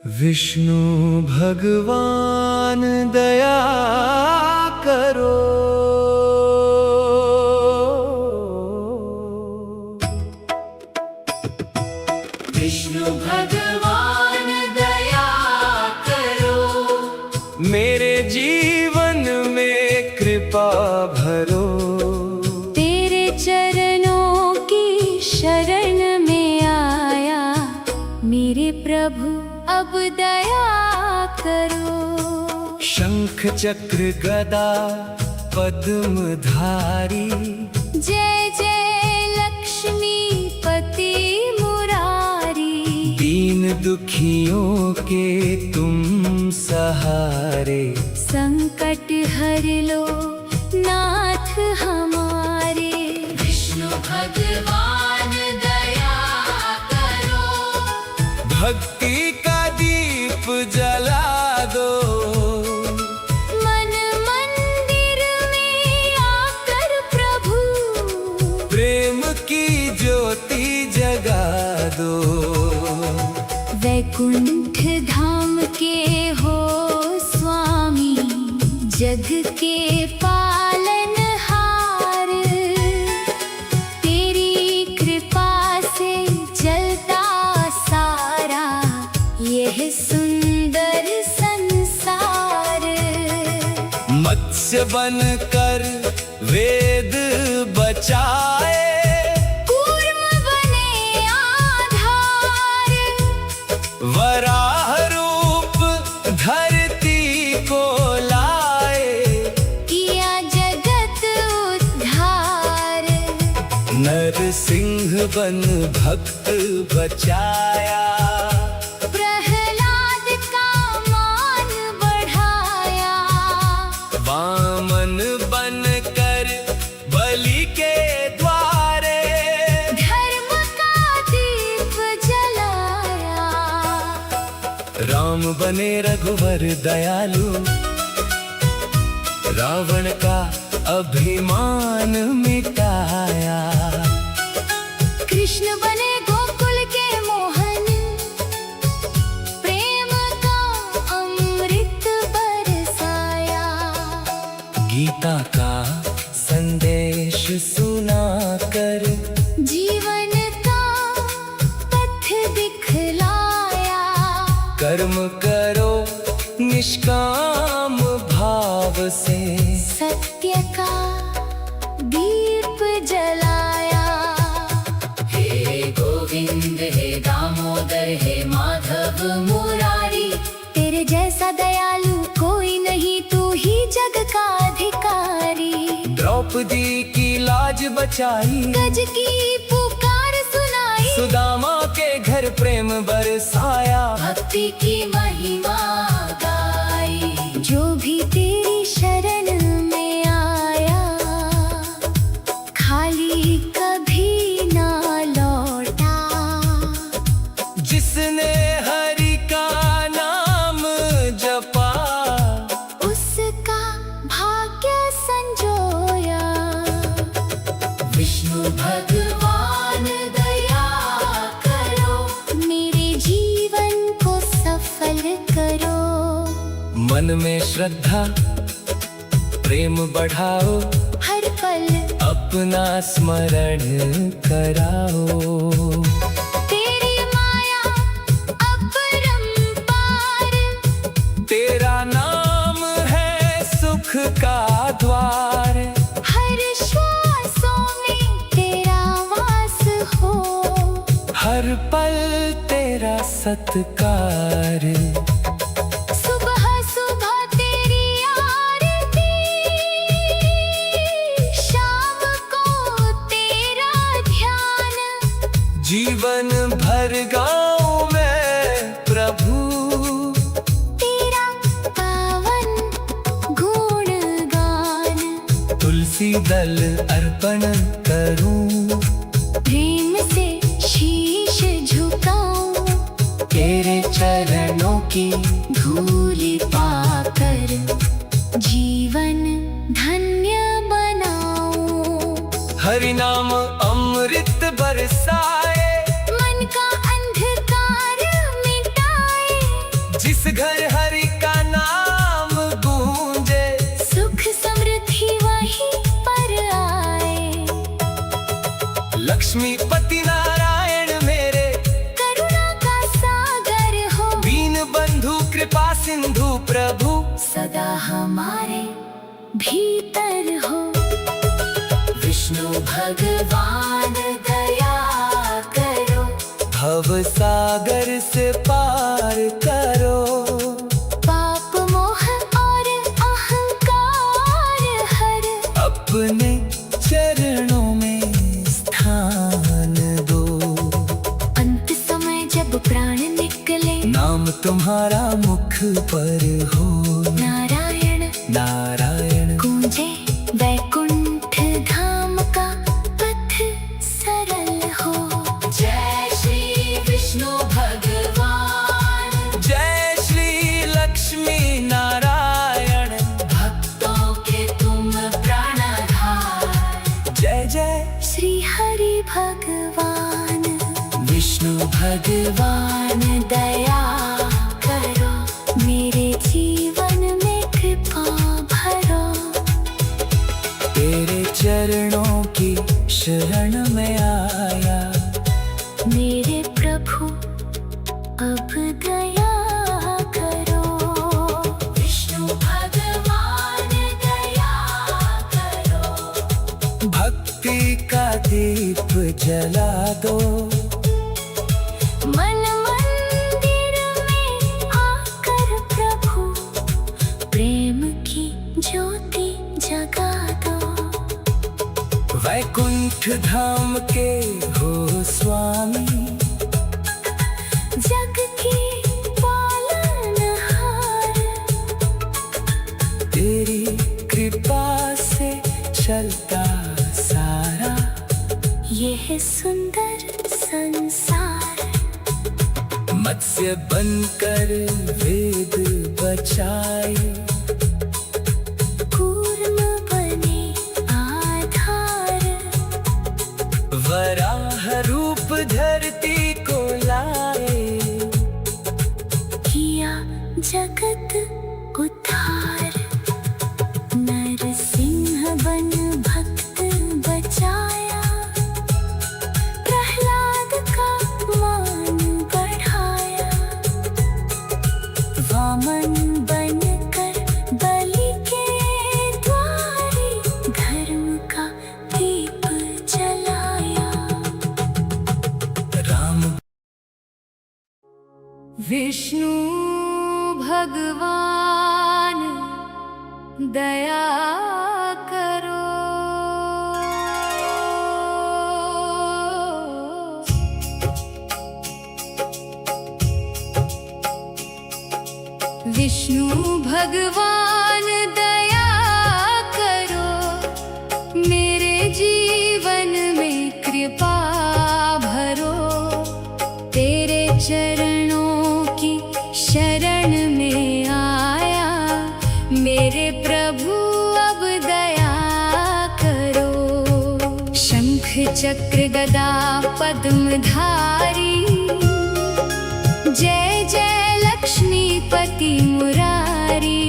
विष्णु भगवान दया करो। विष्णु भगवान दया करो। मेरे जीवन में कृपा भरो। तेरे चरणों की शरण में आया मेरे प्रभु, अब दया करो। शंख चक्र गदा पद्म धारी, जय जय लक्ष्मीपति मुरारी। दीन दुखियों के तुम सहारे, संकट हर लो नाथ हमारे। विष्णु भगवान दया करो। भक्ति का दीप जला दो। मन मंदिर में आकर प्रभु, प्रेम की ज्योति जगा दो। वैकुंठ धाम के हो स्वामी, जग के पालनहार। तेरी कृपा से चलता सारा यह सुंदर संसार। मत्स्य बनकर वेद बचाए, कूर्म बने आधार। वराह रूप धरती को लाए, किया जगत उद्धार। नरसिंह बन भक्त बचाया। प्रहलाद का मान बढ़ाया। वामन बनकर बलि के द्वारे, धर्म का दीप जलाया। राम बने रघुवर दयालु, रावण का अभिमान मिटाया। कृष्ण बने गोकुल के मोहन, प्रेम का अमृत बरसाया। गीता का संदेश सुनाकर, जीवन का पथ दिखलाया। कर्म करो निष्काम भाव से, सत्य का दीप जलाया। हे गोविंद हे दामोदर हे माधव मुरारी। तेरे जैसा दयालु कोई नहीं, तू ही जग का अधिकारी। द्रौपदी की लाज बचाई, गज की पुकार सुनाई। सुदामा के घर प्रेम बरसाया। भक्ति की महिमा गाई, जो भी तेरी शरण में आया खाली कभी ना लौटा। जिसने हरि का नाम जपा, उसका भाग्य संजोया। विष्णु भगवान दया करो। मेरे जीवन को सफल करो। मन में श्रद्धा प्रेम बढ़ाओ, हर पल अपना स्मरण कराओ। तेरी माया अपरंपार। तेरा नाम है सुख का द्वार, हर श्वासों में तेरा वास हो। हर पल तेरा सत्कार। सुबह सुबह तेरी आरती, शाम को तेरा ध्यान। जीवन भर गाऊं मैं प्रभु, तेरा पावन गुणगान। तुलसी दल अर्पण करूं, प्रेम से शीश झुकाऊं। तेरे चरणों की धूल पाकर जीवन धन्य बनाऊं। हरि नाम अमृत बरसाए, मन का अंधकार सिंधु प्रभु सदा हमारे भीतर हो। विष्णु भगवान दया करो, भव सागर से पार करो। पाप मोह और अहंकार हर, अपने चरणों में स्थान दो। अंत समय जब प्राण निकले, नाम तुम्हारा मुख पर हो। नारायण नारायण गूंजे वैकुंठ धाम का पथ सरल हो। जय श्री विष्णु भगवान, जय श्री लक्ष्मी नारायण, भक्तों के तुम प्राणधार। जय जय श्री हरि भगवान, विष्णु भगवान दया करो, मेरे जीवन में कृपा भरो। तेरे चरणों की शरण में आया, मेरे प्रभु अब दया करो। विष्णु भगवान दया करो, भक्ति का दीप जला दो। मन मंदिर में आकर प्रभु प्रेम की ज्योति जगा दो। वैकुंठ धाम के हो स्वामी, जग की पालनहार, तेरी कृपा से चलता सारा यह सुंदर संसार। मत्स्य बनकर वेद बचाए, कूर्म बने आधार, वराह रूप धरती को लाए। किया जगत उद्धार, नरसिंह बन भक्त बचाया, प्रहलाद का मान बढ़ाया। वामन बनकर बलि के द्वारे धर्म का दीप जलाया। राम विष्णु भगवान दया करो, विष्णु भगवान दया करो, मेरे जीवन में कृपा भरो। तेरे चरणों की शरण में आया, मेरे प्रभु अब दया करो। शंख चक्र गदा पद्मधारी, जय जय लक्ष्मीपति मुरारी।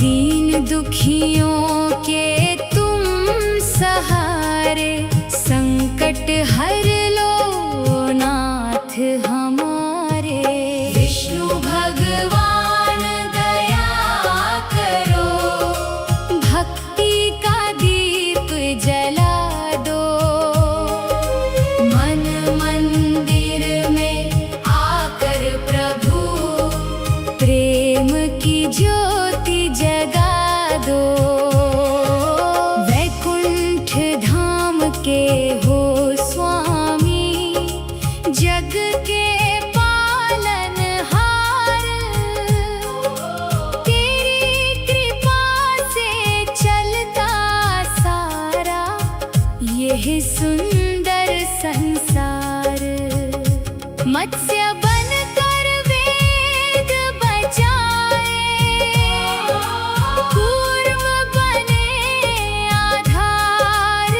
दीन दुखियों के तुम सहारे, संकट हर लो नाथ हमारे। विष्णु भगवान दया करो, भक्ति का दीप जला दो। मन मंदिर में आकर प्रभु प्रेम की ज्योति जगा दो। वैकुंठ धाम के हो स्वामी, जग के पालनहार। तेरी कृपा से चलता सारा यह सुंदर संसार। मत्स्य बनकर वेद बचाए, कूर्म बने आधार।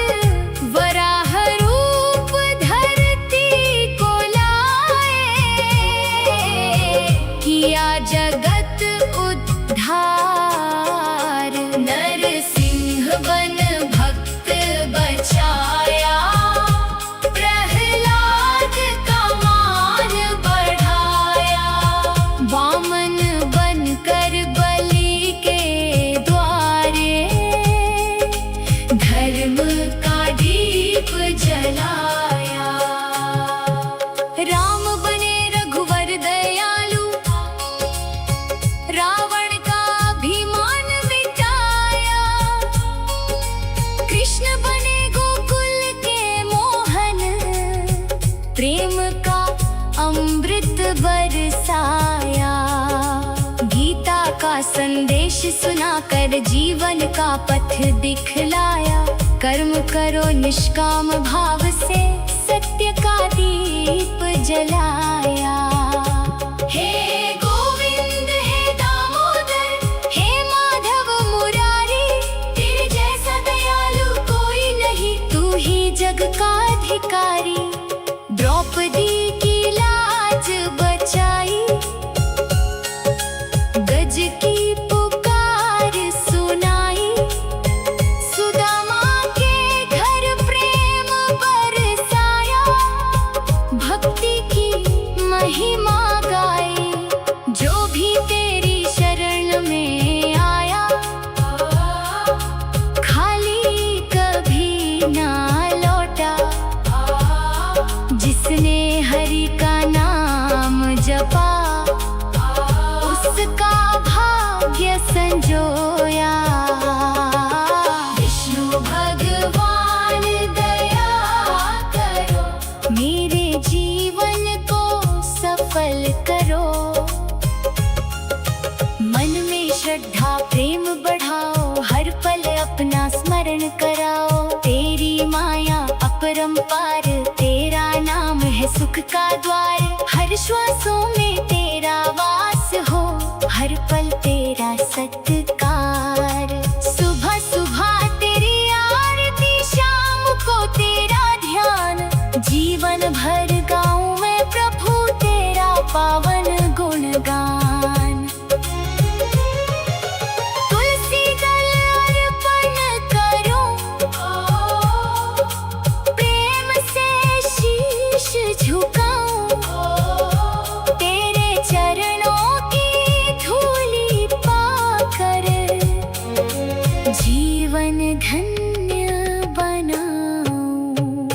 वराह रूप धरती को लाए, किया जगत उद्धार। नरसिंह बन भक्त बचाया, प्रहलाद का मान बढ़ाया। अमृत बरसाया। गीता का संदेश सुनाकर जीवन का पथ दिखलाया। कर्म करो निष्काम भाव से, सत्य का दीप जलाया। हे गोविंद हे दामोदर, हे माधव मुरारी, तेरे जैसा दयालु कोई नहीं, तू ही जग का अधिकारी। द्रौपदी की लाज बचाई, गज की पुकार सुनाई। सुदामा के घर प्रेम बरसाया, भक्ति की महिमा गाई। जो भी तेरी शरण में आया, खाली कभी ना लौटा। जिसने हरि का नाम जपा, उसका भाग्य संजोया। विष्णु भगवान दया करो, मेरे जीवन को सफल करो। मन में श्रद्धा प्रेम बढ़ाओ, हर पल अपना स्मरण कराओ। तेरी माया अपरंपार, तेरा नाम है सुख का द्वार। हर श्वासों में तेरा वास हो, हर पल तेरा सत्कार। सुबह सुबह तेरी आरती, शाम को तेरा ध्यान। जीवन भर गाऊं मैं प्रभु तेरा पावन गुणगान। तुलसी दल अर्पण करूं, प्रेम से शीश झुकाऊं। तेरे चरणों की धूली पाकर, जीवन धन्य बनाऊं।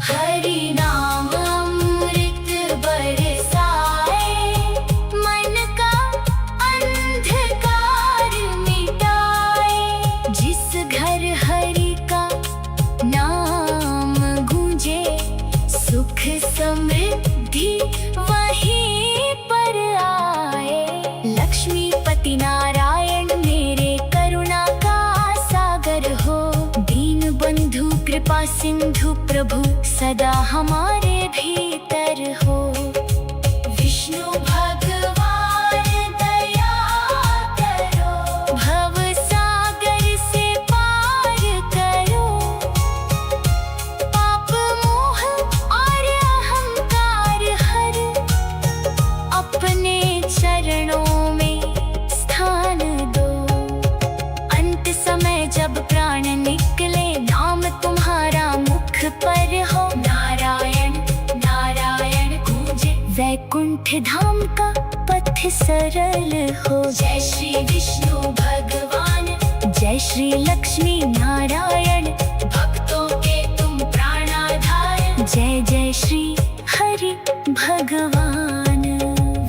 हरि नाम अमृत बरसाए, मन का अंधकार मिटाए। जिस घर हरि का नाम गूंजे, सुख समृद्धि वहीं पर आए। लक्ष्मीपति नारायण मेरे करुणा का सागर हो। दीन बंधु कृपा सिंधु प्रभु सदा हमारे भीतर हो। विष्णु भगवान दया करो, भव सागर से पार करो। पाप मोह और अहंकार हर, अपने चरणों में स्थान दो। अंत समय जब प्राण निकले, नाम तुम्हारा मुख पर हो। नारायण नारायण गूंजे, वैकुंठ धाम का पथ सरल हो। जय श्री विष्णु भगवान, जय श्री लक्ष्मी नारायण, भक्तों के तुम प्राणाधार। जय जय श्री हरि भगवान।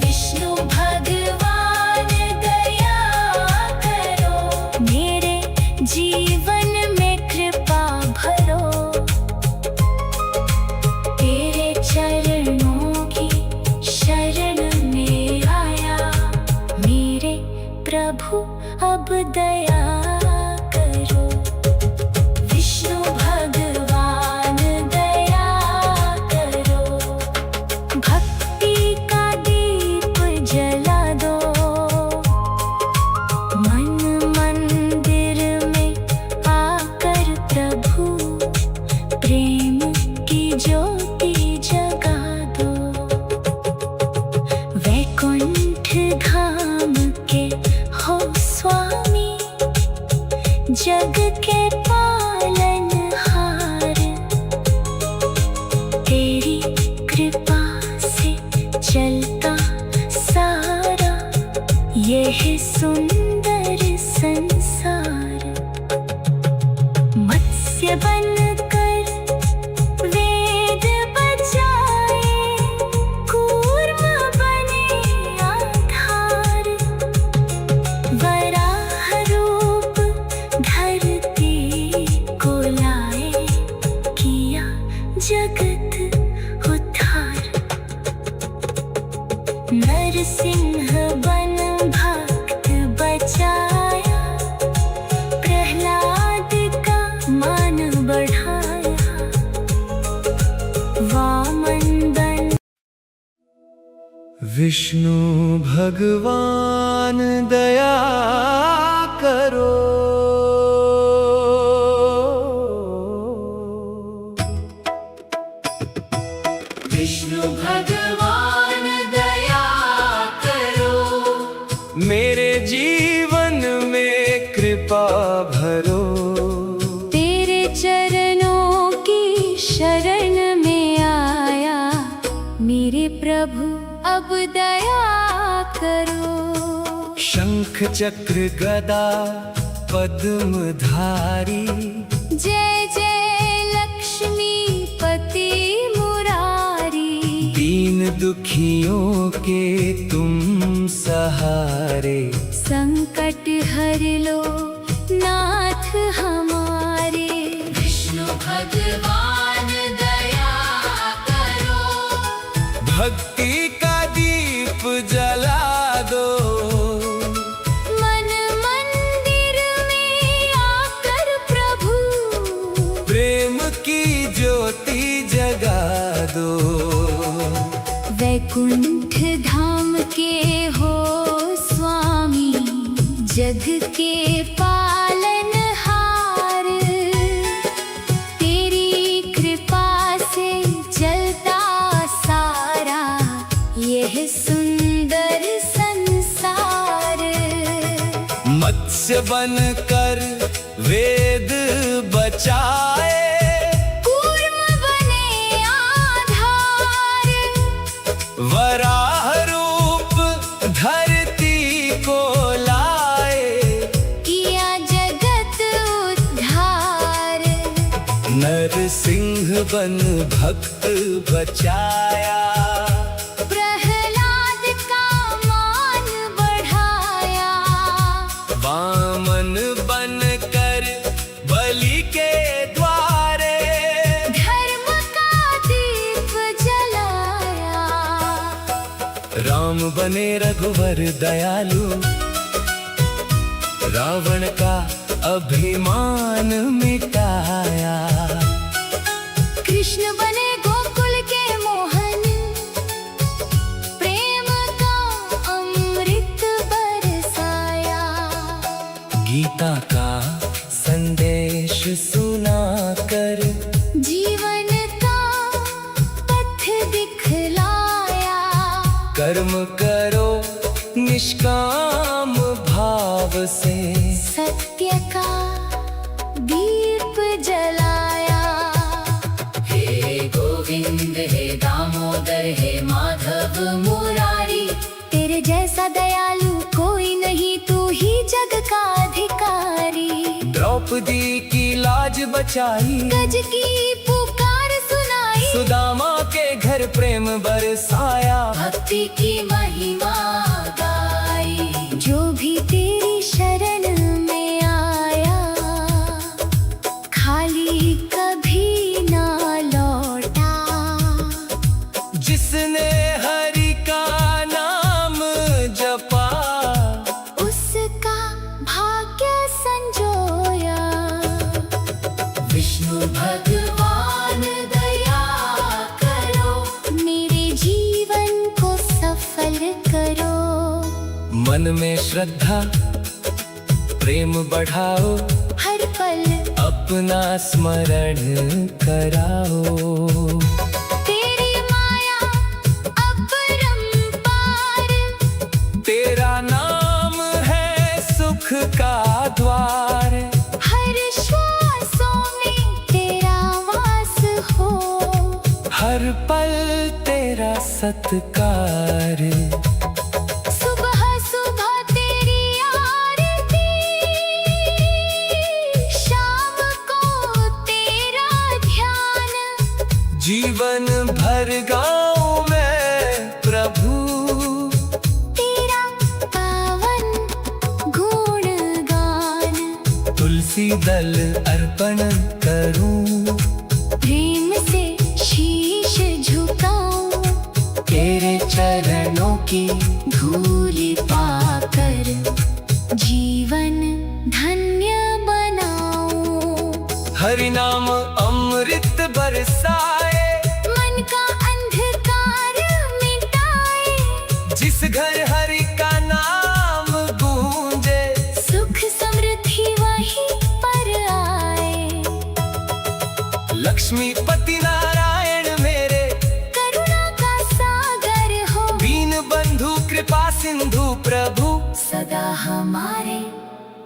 विष्णु भगवान दया करो, मेरे जीवन में कृपा भरो। तेरे चरणों की शरण में आया, मेरे प्रभु अब दया करो। विष्णु भगवान दया करो, भक्ति का दीप जला दो। मन मंदिर में आकर प्रभु, प्रेम की ज्योति जगा दो। वैकुंठ धाम के हो स्वामी, जग के पालनहार। तेरी कृपा से चलता सारा यह सुंदर संसार। मत्स्य बनकर वेद बचाए, कूर्म बने आधार। वराह रूप धरती को लाए, किया जगत उद्धार। नरसिंह बन भक्त बचाया, प्रहलाद का मान बढ़ाया, वामन बन। विष्णु भगवान दया करो, विष्णु भगवान दया करो, मेरे जीवन में कृपा भरो। तेरे चरणों की शरण में आया, मेरे प्रभु अब दया करो। शंख चक्र गदा पद्मधारी, जय जय लक्ष्मीपति मुरारी, दीन दुखियों के तुम सहारे। संकट हर लो नाथ हमारे, विष्णु भगवान दया करो। भक्ति का दीप जला दो, मन मंदिर में आकर प्रभु, प्रेम की ज्योति जगा दो। वैकुंठ धाम के हो स्वामी, जग के पालनहार, तेरी कृपा से चलता सारा यह सुंदर संसार। मत्स्य बनकर वेद बचाए, कूर्म बने आधार, वराह रूप धरती को लाए, किया जगत उद्धार। नरसिंह बन भक्त बचाया, प्रहलाद का मान बढ़ाया, वामन बनकर बलि के द्वारे, धर्म का दीप जलाया। राम बने रघुवर दयालु, रावण का अभिमान मिटाया। कृष्ण बने गोकुल के मोहन, प्रेम का अमृत बरसाया। गीता का संदेश सुनाकर, जीवन का पथ दिखलाया। कर्म करो निष्काम भाव से, सत्य का दीप जलाया। हे गोविंद हे दामोदर हे माधव मुरारी, तेरे जैसा दयालु कोई नहीं, तू ही जग का अधिकारी। द्रौपदी की लाज बचाई, गज की पुकार सुनाई, सुदामा के घर प्रेम बरसाया। भक्ति की महिमा गाई, जो भी तेरी शरण में आया, खाली कभी ना लौटा। जिसने हरि का नाम जपा, उसका भाग्य संजोया। विष्णु भगवान दया करो, मेरे जीवन को सफल करो। मन में श्रद्धा प्रेम बढ़ाओ, हर पल अपना स्मरण कराओ। तेरी माया अपरंपार, तेरा नाम है सुख का द्वार, हर श्वासों में तेरा वास हो। हर पल तेरा सत्कार। सुबह सुबह तेरी आरती, शाम को तेरा ध्यान, जीवन भर गाऊं मैं प्रभु, तेरा पावन गुणगान। तुलसी दल अर्पण करूं, प्रेम से शीश झुकाऊं, तेरे चरणों की धूल पाकर जीवन धन्य बनाओ। हरि नाम अमृत बरसाए, मन का अंधकार मिटाए। जिस घर हरि का नाम गूंजे, सुख समृद्धि वहीं पर आए। लक्ष्मीपति नारायण मेरे करुणा का सागर हो। दीन बंधु कृपा सिंधु प्रभु सदा हमारे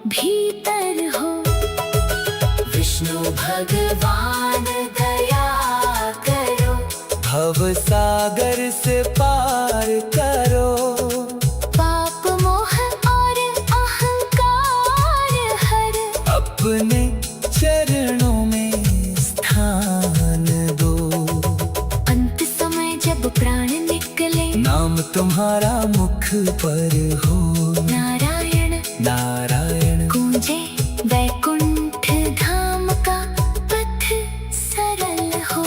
भीतर हो। विष्णु भगवान दया करो। भव सागर से पार करो। पाप मोह और अहंकार हर अपने चरणों में स्थान दो। अंत समय जब प्राण निकले, नाम तुम्हारा मुख पर हो। नारायण नारायण गूंजे वैकुंठ धाम का पथ सरल हो।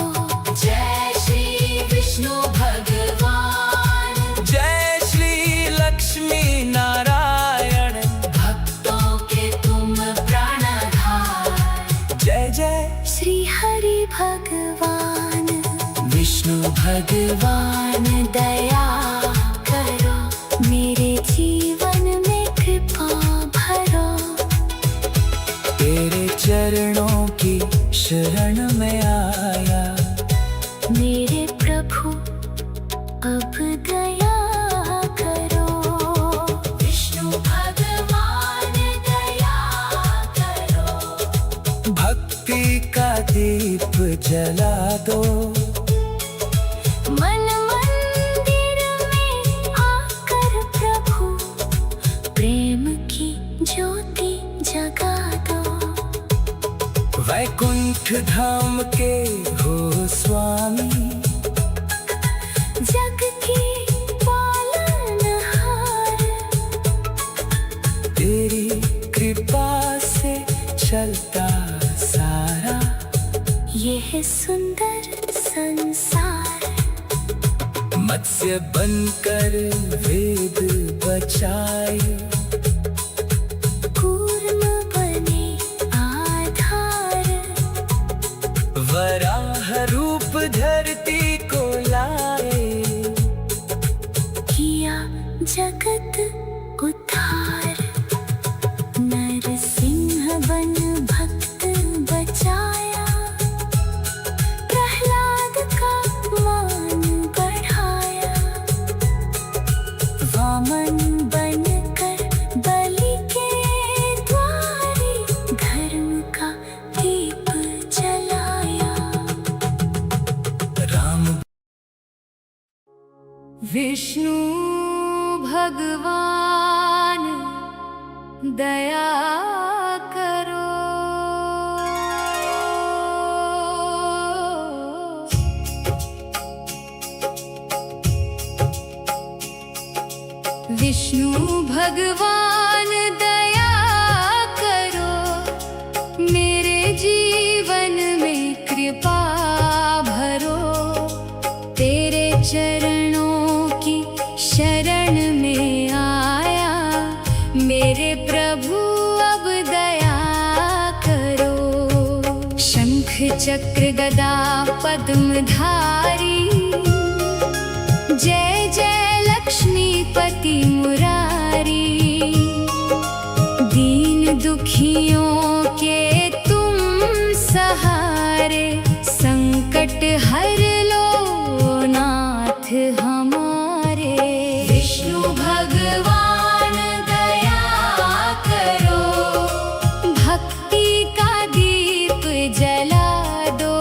जय श्री विष्णु भगवान, जय श्री लक्ष्मी नारायण, भक्तों के तुम प्राणधार। जय जय श्री हरि भगवान, विष्णु भगवान दया करो। मेरे जीवन में कृपा भरो। तेरे चरणों की शरण में आया। मेरे प्रभु अब दया करो। विष्णु भगवान दया करो। भक्ति का दीप जला दो। मन मंदिर में आकर प्रभु प्रेम की ज्योति जगा दो। वैकुंठ धाम के हो स्वामी, जग की पालनहार। तेरी कृपा से चलता सारा यह सुंदर संसार। मत्स्य बनकर वेद बचाए। कूर्म बने आधार। वराह रूप धरती को लाए। किया जगत उद्धार। नरसिंह बन भक्त बचाया। प्रहलाद का मान बढ़ाया। वामन बनकर बलि के द्वारे धर्म का दीप जलाया। राम विष्णु भगवान दया करो। विष्णु भगवान दया करो। मेरे जीवन में कृपा भरो। तेरे चरणों की शरण में आया। मेरे प्रभु अब दया करो। शंख चक्र गदा पद्मधारी, जय जय लक्ष्मीपति मुरारी। दीन दुखियों के तुम सहारे। संकट हर लो नाथ हमारे। विष्णु भगवान दया करो। भक्ति का दीप जला दो।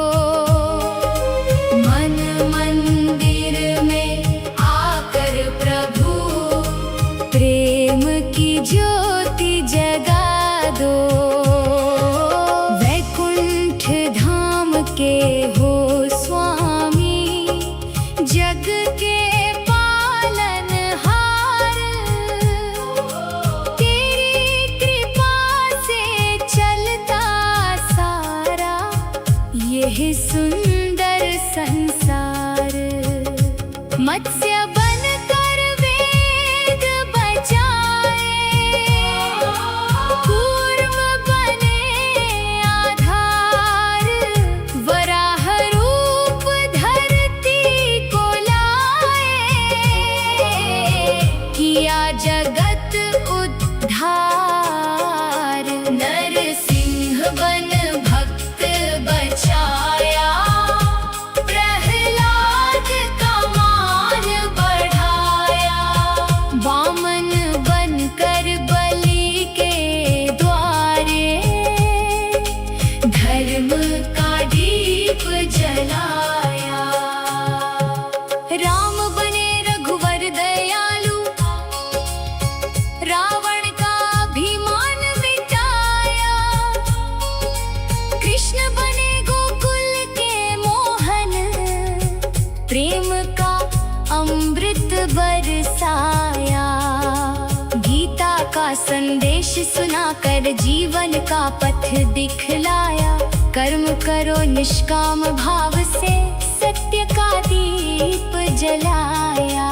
मन सुनाकर जीवन का पथ दिखलाया। कर्म करो निष्काम भाव से, सत्य का दीप जलाया।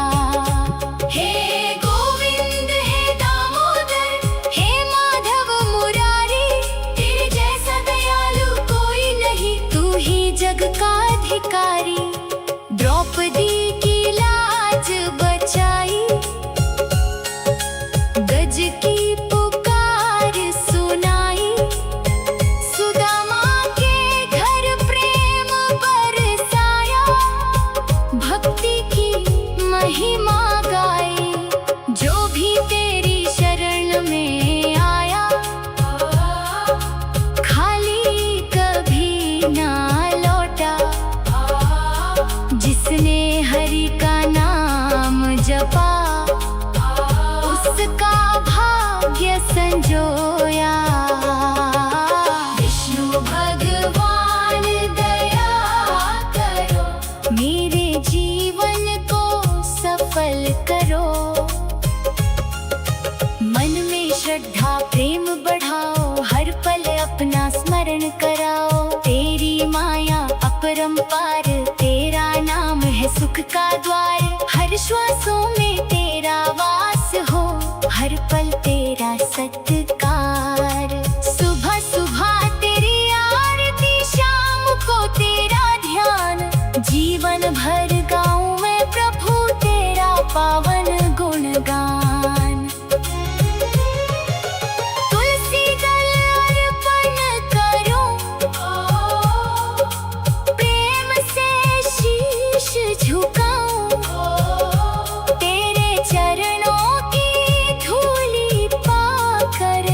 हे गोविंद हे दामोदर, हे माधव मुरारी, तेरे जैसा दयालु कोई नहीं, तू ही जग का अधिकारी। द्रौपदी की लाज बचाई, गज की पुकार सुनाई। सुदामा के घर प्रेम बरसाया, भक्ति की महिमा गाई। जो भी तेरी शरण में आया, खाली कभी ना लौटा। जिसने हरि का नाम जपा, उसका भाग्य संजोया। विष्णु भगवान दया करो, मेरे जीवन को सफल करो। मन में श्रद्धा प्रेम बढ़ाओ, हर पल अपना स्मरण कराओ। तेरी माया अपरंपार, तेरा नाम है सुख का द्वार। हर श्वासों में तेरा वास हो, हर पल तेरा सत्कार। सुबह सुबह तेरी आरती, शाम को तेरा ध्यान। जीवन भर गाऊं मैं प्रभु तेरा पावन गुणगान। तुलसी दल अर्पण करो, प्रेम से शीश झुकाऊं। तेरे चरणों की धूली पाकर,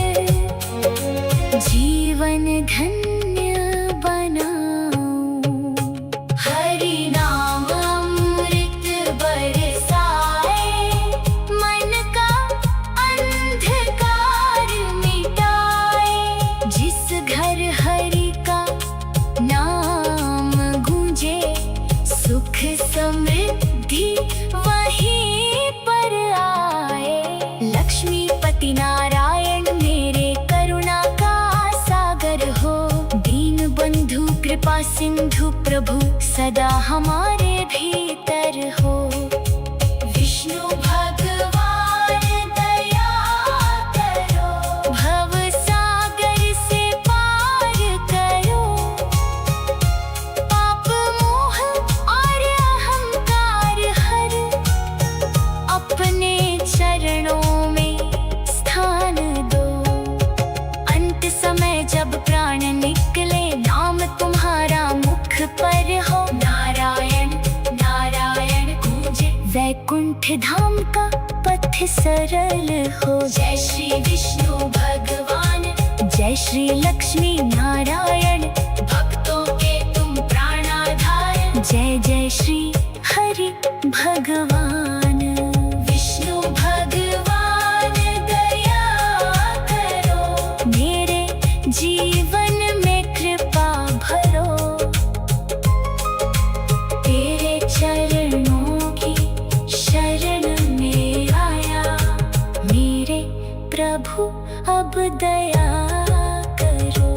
जीवन धन्य बनाऊं। हरि नाम अमृत बरसाए, मन का अंधकार मिटाए। जिस घर हरि का नाम गूंजे, सुख समृद्धि वहीं पर आए। लक्ष्मीपति नारायण मेरे करुणा का सागर हो। दीन बंधु कृपा सिंधु प्रभु, सदा हमारे भीतर हो। विष्णु भगवान दया करो, भव सागर से पार करो। पाप मोह और अहंकार हर, अपने चरणों में स्थान दो। अंत समय जब प्राण निकले, नाम तुम्हारा मुख पर हो। नारायण नारायण गूंजे, वैकुंठ धाम का पथ सरल हो। जय श्री विष्णु भगवान, जय श्री लक्ष्मी नारायण, भक्तों के तुम प्राणाधार। जय जय श्री हरि भगवान। विष्णु भगवान दया करो, मेरे जीवन में कृपा भरो। तेरे चरणों की शरण में आया, मेरे प्रभु अब दया करो।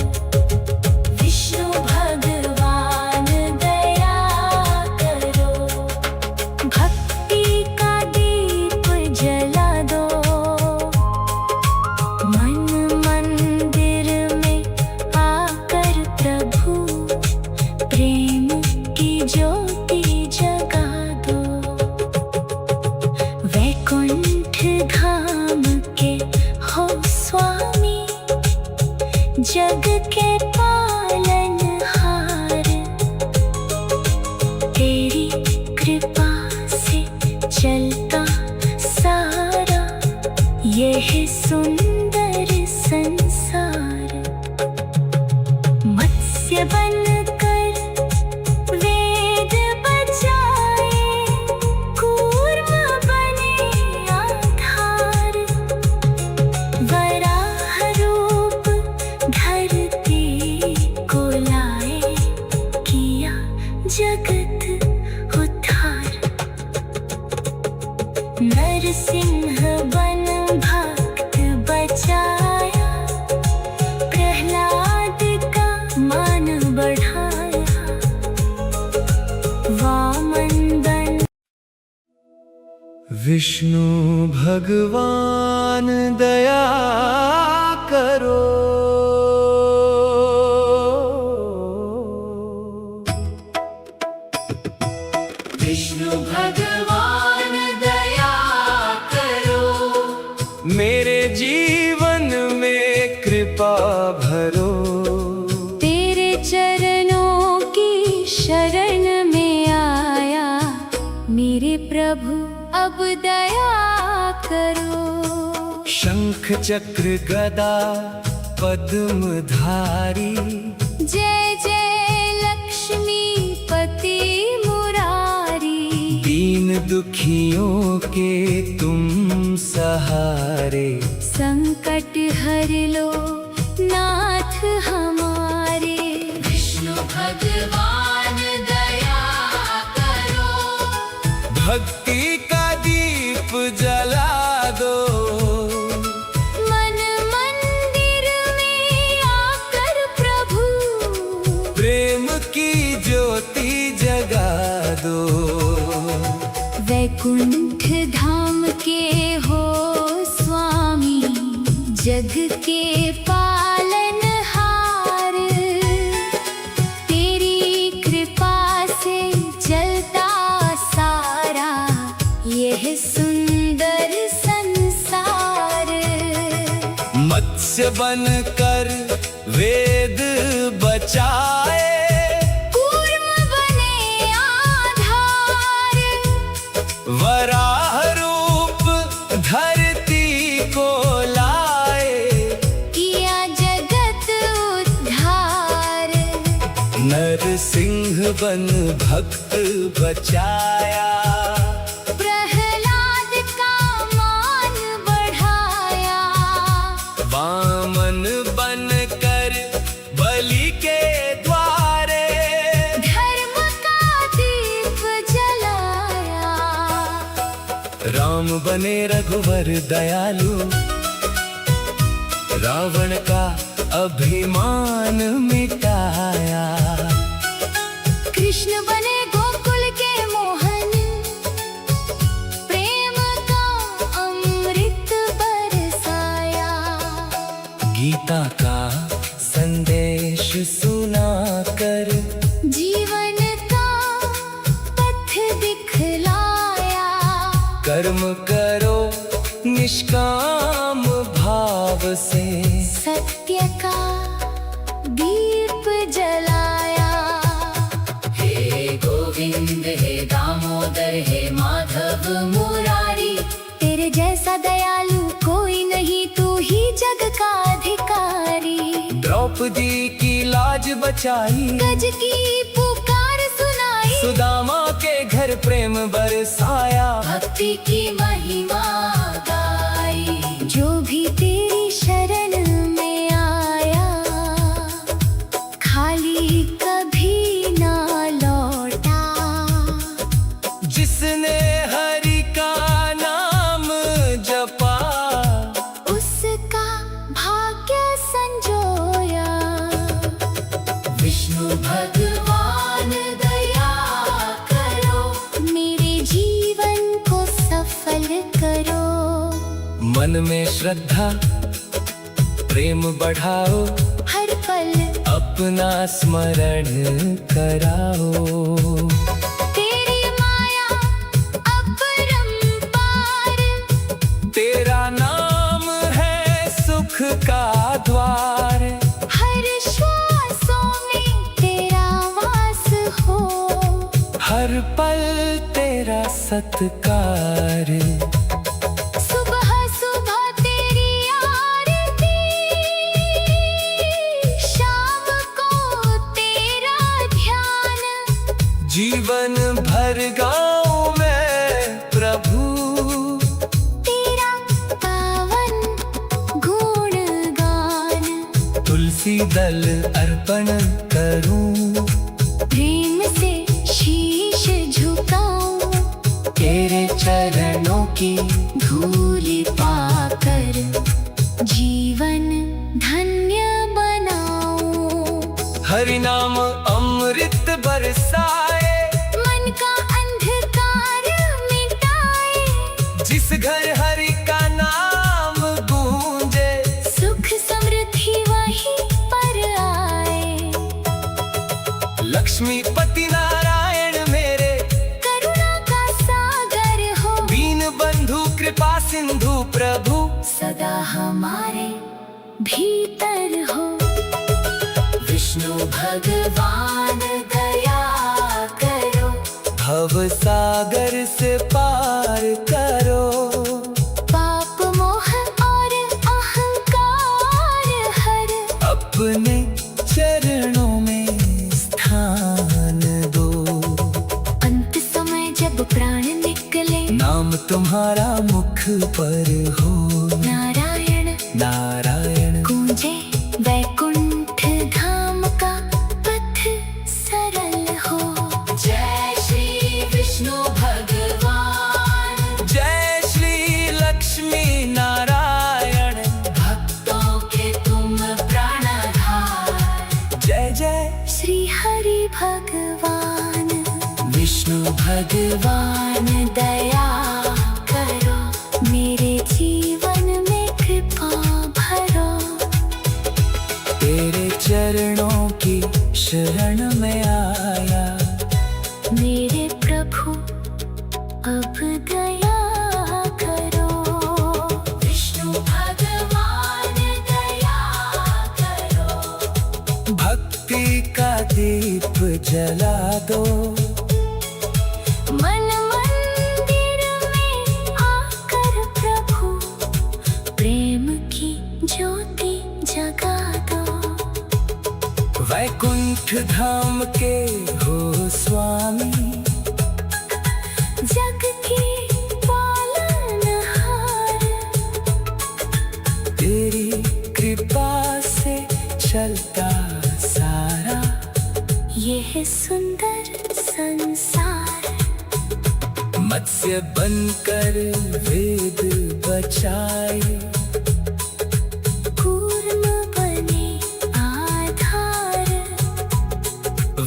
विष्णु भगवान दया करो, भक्ति का दीप जला दो। मन मंदिर में आकर प्रभु, प्रेम की ज्योति जगा दो। वैकुंठ धाम के हो स्वामी, जग के पालनहार। तेरी कृपा से चलता सारा यह सुंदर संसार। मत्स्य बनकर वेद बचाए, कूर्म बने आधार। वराह रूप धरती को लाए, किया जगत उद्धार। नरसिंह बन भक्त बचाए, विष्णु भगवान दया करो। विष्णु भगवान दया करो, मेरे जीवन में कृपा भरो। तेरे चरणों की शरण में आया मेरे प्रभु, अब दया करो। शंख चक्र गदा पद्म धारी, जय जय लक्ष्मी पति मुरारी। दीन दुखियों के तुम सहारे, संकट हर लो नाथ हमारे। विष्णु भगवान दया करो, भक्ति का दीप जला दो। मन मंदिर में आकर प्रभु, प्रेम की ज्योति जगा दो। वैकुंठ धाम के हो स्वामी, जग के पालनहार। तेरी कृपा से चलता सारा यह सुंदर संसार। मत्स्य बनकर वेद बचाए, कूर्म बने आधार। वराह रूप धरती को लाए, किया जगत उद्धार। नरसिंह बन भक्त बचाया। प्रहलाद का मान बढ़ाया, वामन बनकर बलि के द्वारे, धर्म का दीप जलाया। राम बने रघुवर दयालु, रावण का अभिमान मिटाया। कृष्ण बने गोकुल के मोहन, प्रेम का अमृत बरसाया। गीता का संदेश सुनाकर, जीवन का पथ दिखलाया। कर्म करो निष्काम भाव से, सत्य का दीप जलाया। हे गोविंद हे दामोदर हे माधव मुरारी, तेरे जैसा दयालु कोई नहीं, तू ही जग का अधिकारी। द्रौपदी की लाज बचाई, गज की पुकार सुनाई। सुदामा के घर प्रेम बरसाया। भक्ति की महिमा गाई, जो भी तेरी शरण में आया खाली कभी ना लौटा। जिसने हरि का नाम जपा, उसका भाग्य संजोया। विष्णु भगवान दया करो, मेरे जीवन को सफल करो। मन में श्रद्धा प्रेम बढ़ाओ, हर पल अपना स्मरण कराओ। तेरी माया अपरंपार, तेरा नाम है सुख का द्वार। हर श्वासों में तेरा वास हो। हर पल तेरा सत्कार, सुबह सुबह तेरी आरती, शाम को तेरा ध्यान। जीवन भर गाऊं मैं प्रभु, तेरा पावन गुणगान। तुलसी दल अर्पण करूं, प्रेम से शीश झुकाऊं। तेरे चरणों की धूल पाकर जीवन धन्य बनाऊं। हरि नाम अमृत बरसाए, मन का अंधकार मिटाए। घर हरि का नाम गूंजे, सुख समृद्धि वहीं पर आए। लक्ष्मीपति नारायण मेरे करुणा का सागर हो, दीन बंधु कृपा सिंधु प्रभु सदा हमारे भीतर हो। विष्णु भगवान दया करो, भव सागर से पार करो। पाप मोह और अहंकार हर, अपने चरणों में स्थान दो। अंत समय जब प्राण निकले, नाम तुम्हारा मुख पर हो। नारायण नारायण गूंजे वैकुंठ धाम का पथ सरल हो। जय श्री विष्णु भगवान, जय श्री लक्ष्मी नारायण, भक्तों के तुम प्राणधार। जय जय श्री हरि भगवान, विष्णु भगवान दया करो, मेरे जीवन में कृपा भरो। तेरे चरणों की शरण में आया, मेरे प्रभु अब दया करो। विष्णु भगवान दया करो, भक्ति का दीप जला दो। मन मंदिर में आकर प्रभु प्रेम की ज्योति जगा दो। वैकुंठ धाम के हो स्वामी, जग के पालनहार, तेरी कृपा से चलता सारा यह सुंदर संसार। मत्स्य बनकर वेद बचाए, कूर्म बने आधार,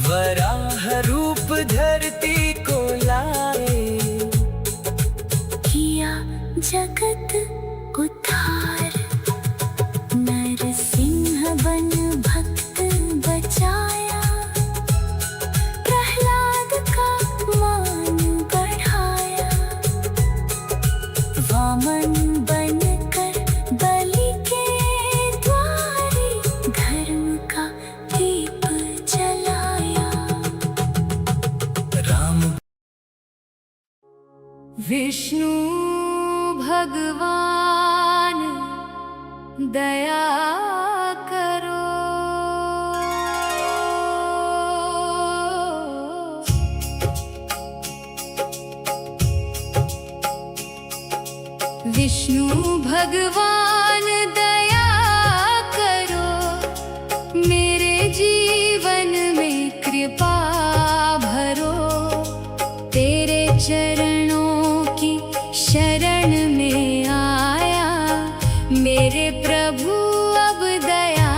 वराह रूप धरती को लाए। किया जगत उद्धार, नरसिंह बन भक्त बचाया। प्रहलाद का मान बढ़ाया, वामन बनकर बलि के द्वारे धर्म का दीप जलाया। राम विष्णु भगवान दया करो, विष्णु भगवान दया करो, मेरे जीवन में कृपा भरो। तेरे चरणों की शरण में आया, मेरे प्रभु अब दया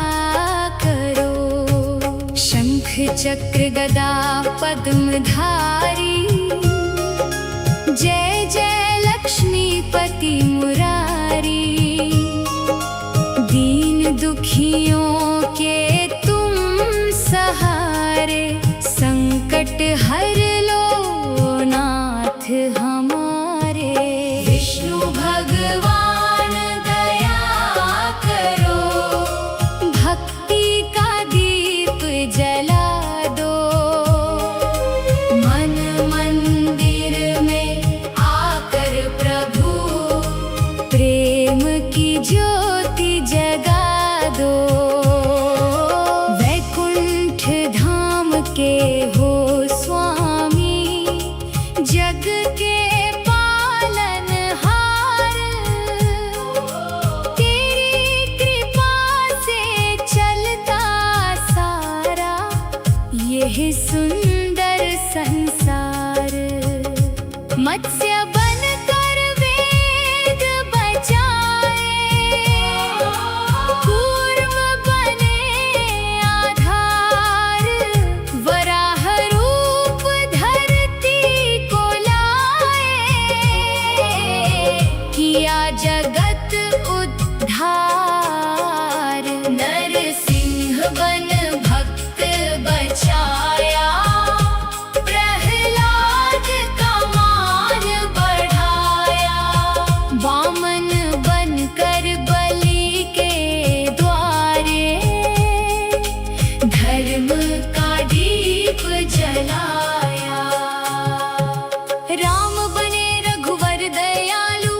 करो। शंख चक्र गदा पद्मधारी, जय जय लक्ष्मीपति मुरारी। दीन दुखियों के तुम सहारे, संकट हर लो नाथ हमारे। विष्णु भगवान दया करो, भक्ति का दीप जला दो। मन मंदिर में आकर प्रभु किया जगत उद्धार। नरसिंह बन भक्त बचाया, प्रहलाद का मान बढ़ाया। वामन बनकर बलि के द्वारे, धर्म का दीप जलाया। राम बने रघुवर दयालु,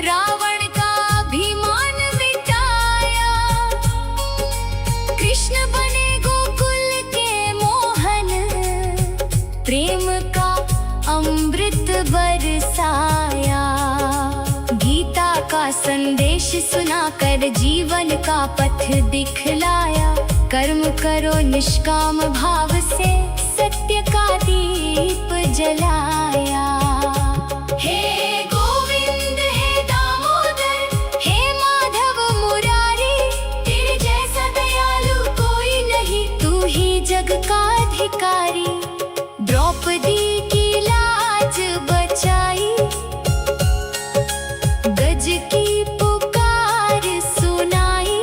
रावण का अभिमान मिटाया। कृष्ण बने गोकुल के मोहन, प्रेम का अमृत बरसाया। गीता का संदेश सुनाकर जीवन का पथ दिखलाया। कर्म करो निष्काम भाव से, सत्य का दीप जलाया। हे गोविंद हे दामोदर, हे माधव मुरारी, तेरे जैसा दयालु कोई नहीं, तू ही जग का अधिकारी। द्रौपदी की लाज बचाई, गज की पुकार सुनाई।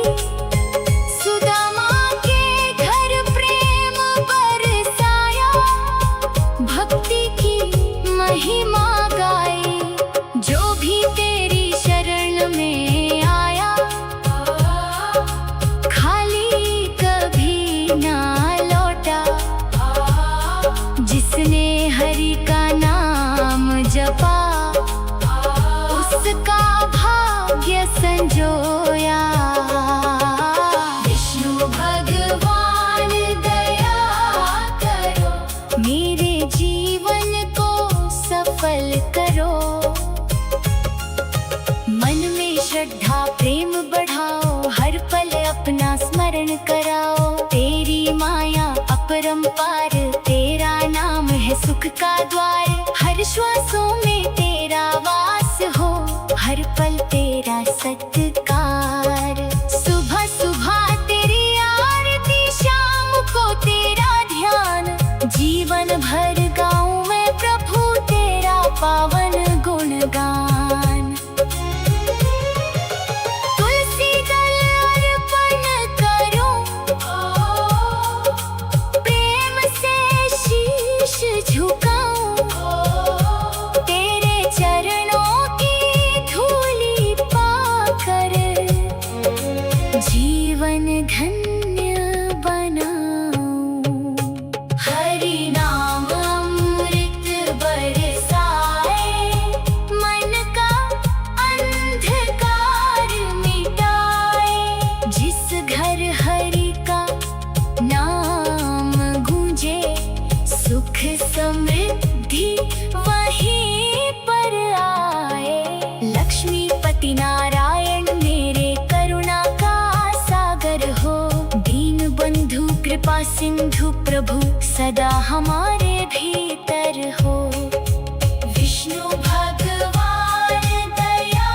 सुदामा के घर प्रेम बरसाया, भक्ति की महिमा गाई। जो भी तेरी शरण में आया, खाली कभी ना लौटा। जिसने हरि का नाम जपा, उसका भाग्य संजोया। विष्णु भगवान दया करो, मेरे जीवन को सफल करो। मन में श्रद्धा प्रेम बढ़ाओ, हर पल अपना स्मरण कराओ। तेरी माया अपरंपार, तेरा नाम है सुख का द्वार। हर श्वासों में तेरा वास हो, हर पल तेरा सत्कार। सुबह सुबह तेरी आरती, शाम को तेरा ध्यान। जीवन भर गाऊं मैं प्रभु तेरा पावन गुणगान। तुलसी दल अर्पण करूं, प्रेम से शीश झुकाऊं। तेरे चरणों की धूली पाकर, जीवन धन्य बनाऊं। हरि नाम अमृत बरसाए, मन का अंधकार मिटाए। जिस घर हरि का नाम गूंजे, सुख समृद्धि वहीं पर आए। लक्ष्मीपति नारायण मेरे करुणा का सागर हो। दीन बंधु कृपा सिंधु प्रभु, सदा हमारे भीतर हो। विष्णु भगवान दया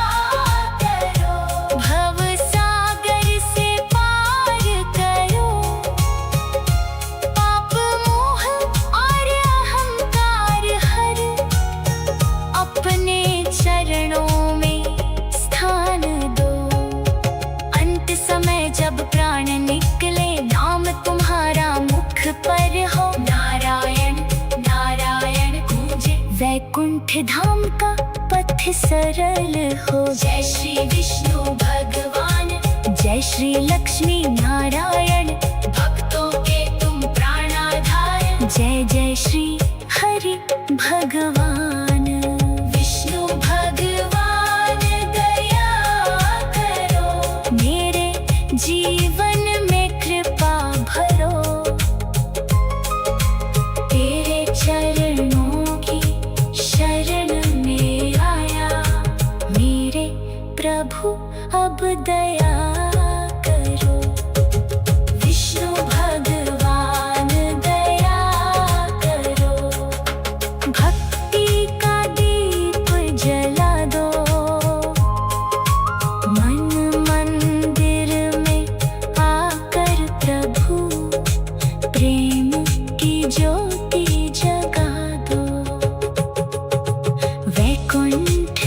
करो, भव सागर से पार करो। पाप मोह और अहंकार हर, अपने चरणों में स्थान दो। अंत समय जब प्राण निकले, नाम तुम्हारा मुख पर हो। नारायण नारायण गूंजे, वैकुंठ धाम का पथ सरल हो। जय श्री विष्णु भगवान, जय श्री लक्ष्मी नारायण, भक्तों के तुम प्राणाधार। जय जय श्री हरि भगवान। विष्णु भगवान दया करो, मेरे जीवन में कृपा भरो। तेरे चरणों की शरण में आया, मेरे प्रभु अब दया करो। विष्णु भगवान दया करो, भक्ति का दीप जला दो। मन मंदिर में आकर प्रभु, प्रेम की ज्योति जगा दो। वैकुंठ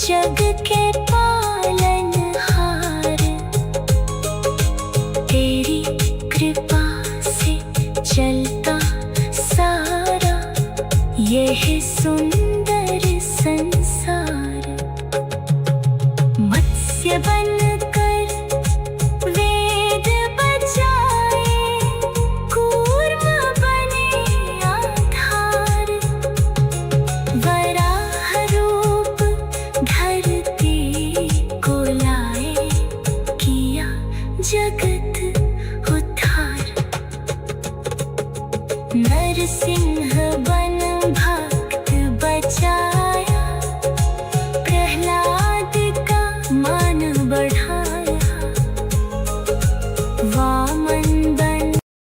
जग के पालनहार, तेरी कृपा से चलता सारा यह सुंदर संसार। मत्स्य बनकर वेद बचाए, कूर्म बने आधार, वराह रूप धरती को लाए, किया जगत उद्धार। नरसिंह बन भक्त बचा